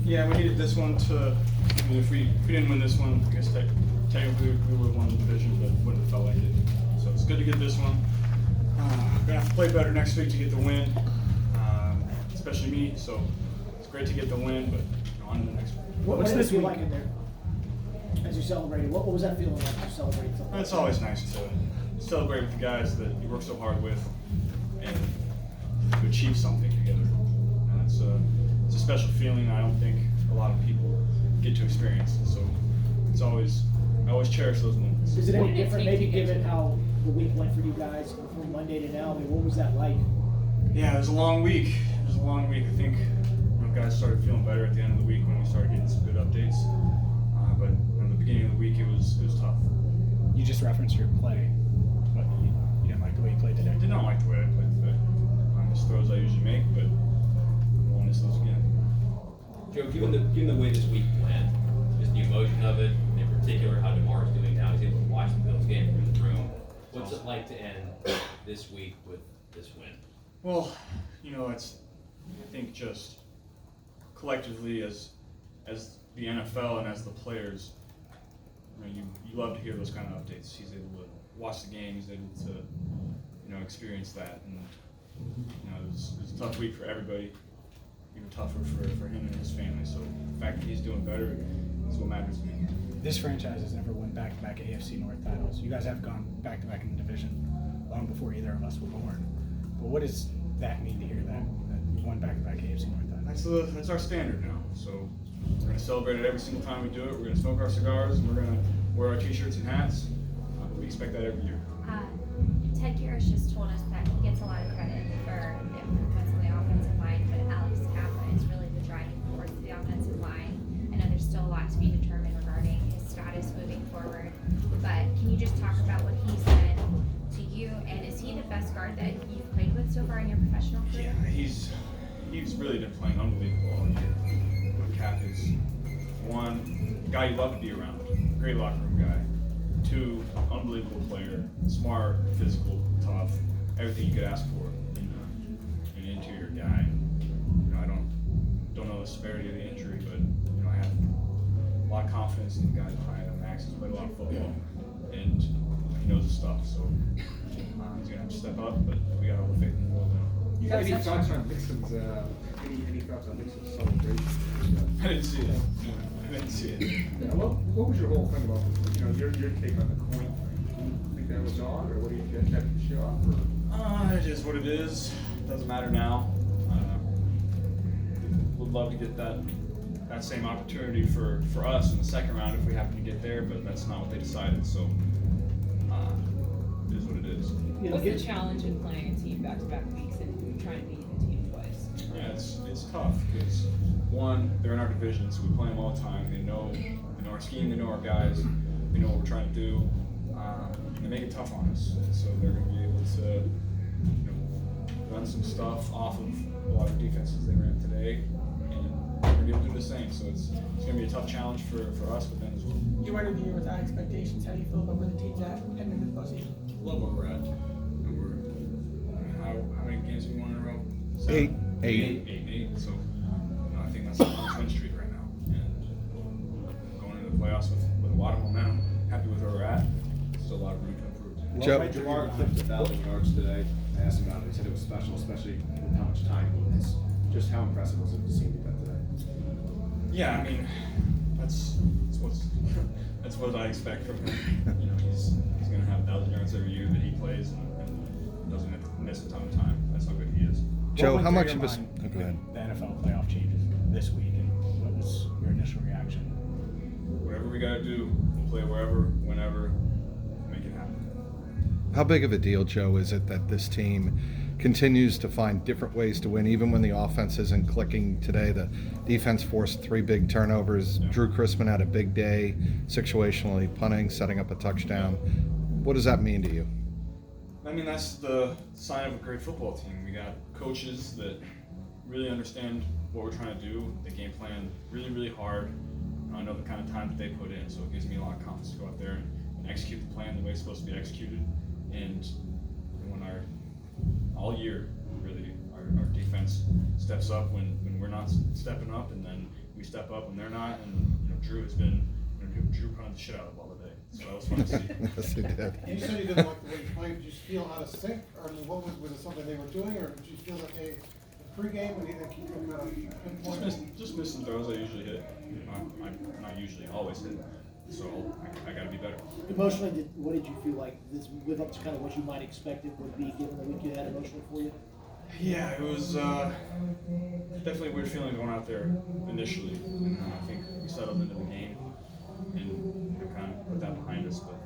Yeah, we needed this one to. I mean, if we didn't win this one, I guess technically we would have won the division, but wouldn't have felt like it. So it's good to get this one. We're gonna have to play better next week to get the win, especially me. So it's great to get the win, but on to the next one. What's this feel like in there as you celebrated? What was that feeling like to celebrate something? It's always nice to celebrate with the guys that you work so hard with and to achieve something together. And it's a special feeling I don't think a lot of people get to experience. So I always cherish those moments. Is it any different, maybe given how the week went for you guys from Monday to now? I mean, what was that like? Yeah, it was a long week. I think guys started feeling better at the end of the week when we started getting some good updates. But in the beginning of the week, it was tough. You just referenced your play, but you didn't like the way you played today. I did not like the way I played today. I miss throws I usually make, but I won't miss those again. Joe, given the way this week went, just the emotion of it, in particular how DeMar's doing now, he's able to watch the Bills game from the room. What's it like to end this week with this win? Well, it's I think just collectively as the NFL and as the players, you love to hear those kind of updates. He's able to watch the game. He's able to experience that, and it was a tough week for everybody. Even tougher for him and his family. So the fact that he's doing better is what matters to me. This franchise has never won back-to-back AFC North titles. You guys have gone back-to-back in the division long before either of us were born. But what does that mean to hear that you won back-to-back AFC North titles? That's our standard now. So we're going to celebrate it every single time we do it. We're going to smoke our cigars, and we're going to wear our T-shirts and hats. We expect that every year. Ted Garrish just told us that he gets a lot of credit for improvements on the offensive line, but Alex Kappa is really the driving force of the offensive line. I know there's still a lot to be determined regarding his status moving forward, but can you just talk about what he said to you, and is he the best guard that you've played with so far in your professional career? Yeah, he's really been playing unbelievable all year. Cap is one guy you love to be around, great locker room guy. Two, unbelievable player, smart, physical, tough, everything you could ask for in an interior guy. I don't know the severity of the injury, but I have a lot of confidence in the guys behind him. Max has played a lot of football, and he knows his stuff. So he's gonna have to step up, but we got all the faith in the world in him. You got any thoughts on Mixon's? Any thoughts on Mixon's celebration? I didn't see it. I didn't see it. Yeah, what was your whole thing about your take on the coin thing? Do you think that was odd, or what do you think that to show off? It is what it is. Doesn't matter now. Would love to get that same opportunity for us in the second round if we happen to get there, but that's not what they decided. So it is what it is. What's the challenge in playing a team back-to-back weeks and trying to beat the team twice? Yeah, it's tough because one, they're in our division, so we play them all the time. They know our scheme, they know our guys, they know what we're trying to do. They make it tough on us, so they're going to be able to run some stuff off of a lot of defenses they ran today, and we're going to be able to do the same. So it's going to be a tough challenge for us, but then as well. You entered the year without expectations. How do you feel about where the team's at heading into the postseason? Love where we're at. How many games have we won in a row? Eight. Eight. So I think that's a long win streak right now, and going into the playoffs with a lot of momentum. Happy with where we're at. Still a lot of room to improve. Joe. Jamar clipped 1,000 yards today. I asked him about it. He said it was special, especially with how much time he has. Just how impressive was it to see him do that today? Yeah, I mean, that's what I expect from him. He's going to have 1,000 yards every year that he plays and doesn't miss a ton of time. That's how good he is. Joe, how much of us? a go ahead. The NFL playoff changes this week, and what was your initial reaction? Whatever we got to do, play wherever, whenever, make it happen. How big of a deal, Joe, is it that this team continues to find different ways to win, even when the offense isn't clicking today? The defense forced 3 big turnovers. Yeah. Drew Chrisman had a big day, situationally punting, setting up a touchdown. What does that mean to you? I mean, that's the sign of a great football team. We got coaches that really understand what we're trying to do. They game plan really, really hard. I know the kind of time that they put in, so it gives me a lot of confidence to go out there and execute the plan the way it's supposed to be executed. And when all year, really, our defense steps up when we're not stepping up, and then we step up when they're not, and Drew has been Drew punted the shit out of the ball today, so that was fun to see. Yes, he did. You said you didn't like the way you played. Did you feel out of sync, or I mean, what was it something they were doing, or did you feel like the pregame and either keep them kind of pinpoint? Just miss some throws I usually hit. Not usually, always hit. So I got to be better. Emotionally, what did you feel like this live up to kind of what you might expect it would be given the week you had emotionally for you? Yeah, it was definitely a weird feeling going out there initially. And I think we settled into the game and kind of put that behind us. But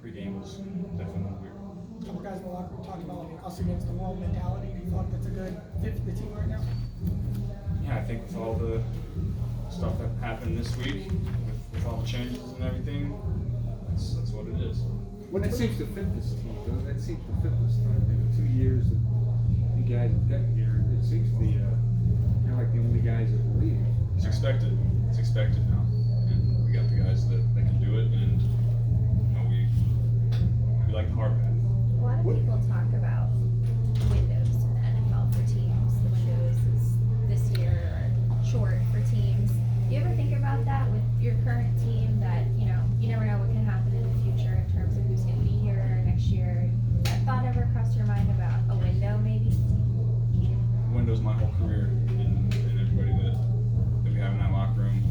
pregame was definitely weird. A couple guys in the locker room talking about like us against the world mentality. Do you feel like that's a good fit for the team right now? Yeah, I think with all the stuff that happened this week, with all the changes and everything, that's what it is. Well, that seems to fit this team, though. That seems to fit this time. In the 2 years that you guys have gotten here, it seems to be kind of like the only guys that believe. It's expected. It's expected now, and we got the guys that can do it, and we like the hard path. A lot of people talk about windows in the NFL for teams. The windows is this year or short for teams. Do you ever think about that with your current team that, you never know what can happen in the future in terms of who's going to be here next year? That thought ever crossed your mind about a window maybe? Window's my whole career, and everybody that we have in that locker room,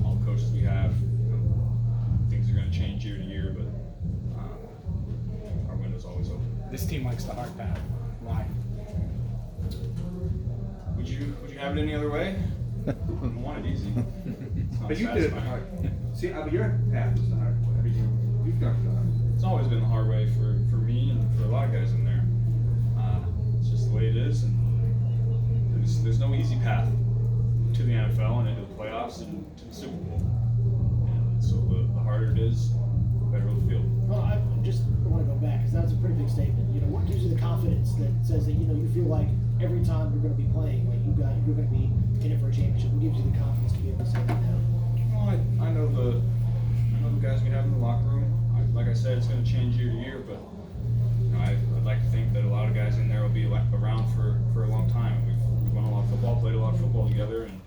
all the coaches we have, things are going to change year to year, but our window's always open. This team likes the hard path. Why? Would you have it any other way? I don't want it easy. It's not But you did it the satisfying. hard. See, I mean, your path was the hard way. I mean, you've done it the hard way. It's always been the hard way for me and for a lot of guys in there. It's just the way it is, and there's no easy path to the NFL and into the playoffs and to the Super Bowl. And so the harder it is, the better it'll feel. Well, I want to go back because that's a pretty big statement. What gives you the confidence that says that you feel like every time you're going to be playing, like you're going to be in it for a championship? What gives you the confidence to be able to say that now? Well, I know the guys we have in the locker room. Like I said, it's going to change year to year, but I'd like to think that a lot of guys in there will be around for a long time. We've won a lot of football, played a lot of football together, and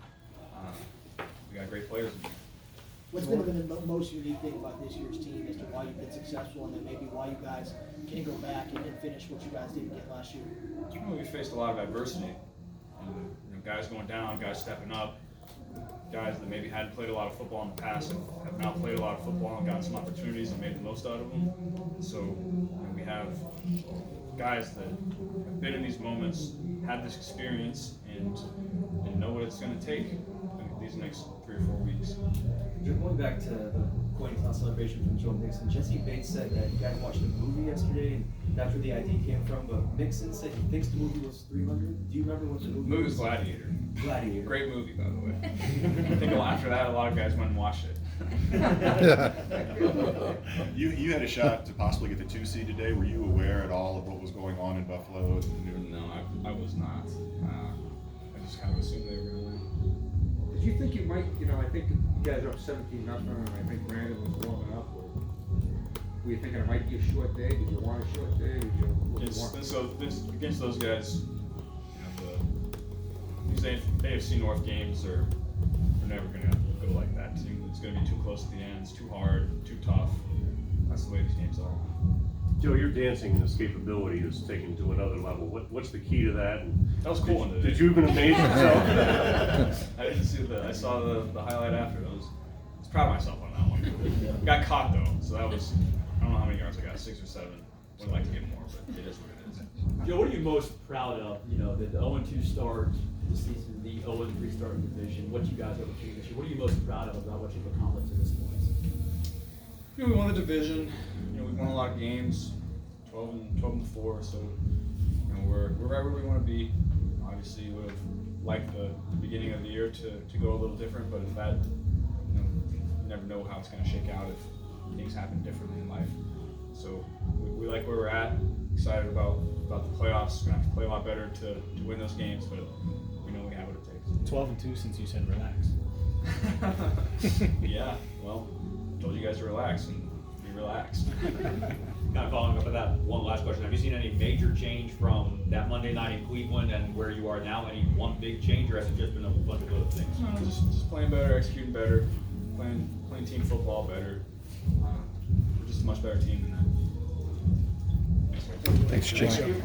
we got great players in there. What's been the most unique thing about this year's team as to why you've been successful, and then maybe why you guys can go back and finish what you guys didn't get last year? Well, we faced a lot of adversity. And, guys going down, guys stepping up, guys that maybe hadn't played a lot of football in the past and have now played a lot of football and gotten some opportunities and made the most out of them. So we have guys that have been in these moments, had this experience, and know what it's going to take these next 3 or 4 weeks. Going back to the coin toss celebration from Joe Mixon, Jesse Bates said that you guys watched a movie yesterday and that's where the idea came from, but Mixon said he thinks the movie was 300. Do you remember what the movie was? Gladiator. Gladiator. Great movie, by the way. I think after that, a lot of guys went and watched it. You had a shot to possibly get the 2 seed today. Were you aware at all of what was going on in Buffalo? No, I was not. I just kind of assumed they were going to win. Did you think you might, I think you guys are up 17-0, and I think Brandon was warming up. Were you thinking it might be a short day? Did you want a short day? Did you Against those guys, these AFC North games are never going to go like that. It's going to be too close to the end. It's too hard, too tough. That's the way these games are. Joe, your dancing and escapability is taken to another level. What's the key to that? That was cool. Did you even amaze yourself? I didn't see I saw the highlight after. I was proud of myself on that one. Got caught though, so that was, I don't know how many yards I got, 6 or 7. Would like to get more, but it is what it is. Joe, what are you most proud of? The 0-2 start the season, the 0-3 start in the division. What you guys have achieved this year. What are you most proud of about what you've accomplished to this point? We won the division. We won a lot of games, 12-4. So we're right where we want to be. Obviously, we would have liked the beginning of the year to go a little different, but if that, you never know how it's going to shake out if things happen differently in life. So we like where we're at. Excited about the playoffs. We're gonna have to play a lot better to win those games, but we know we have what it takes. 12-2 since you said relax. Yeah, well, I told you guys to relax and be relaxed. Kind of following up on that, one last question. Have you seen any major change from that Monday night in Cleveland and where you are now? Any one big change, or has it just been a bunch of other things? No, just playing better, executing better, playing team football better. We're just a much better team than that. Thanks, Jake. Thank you.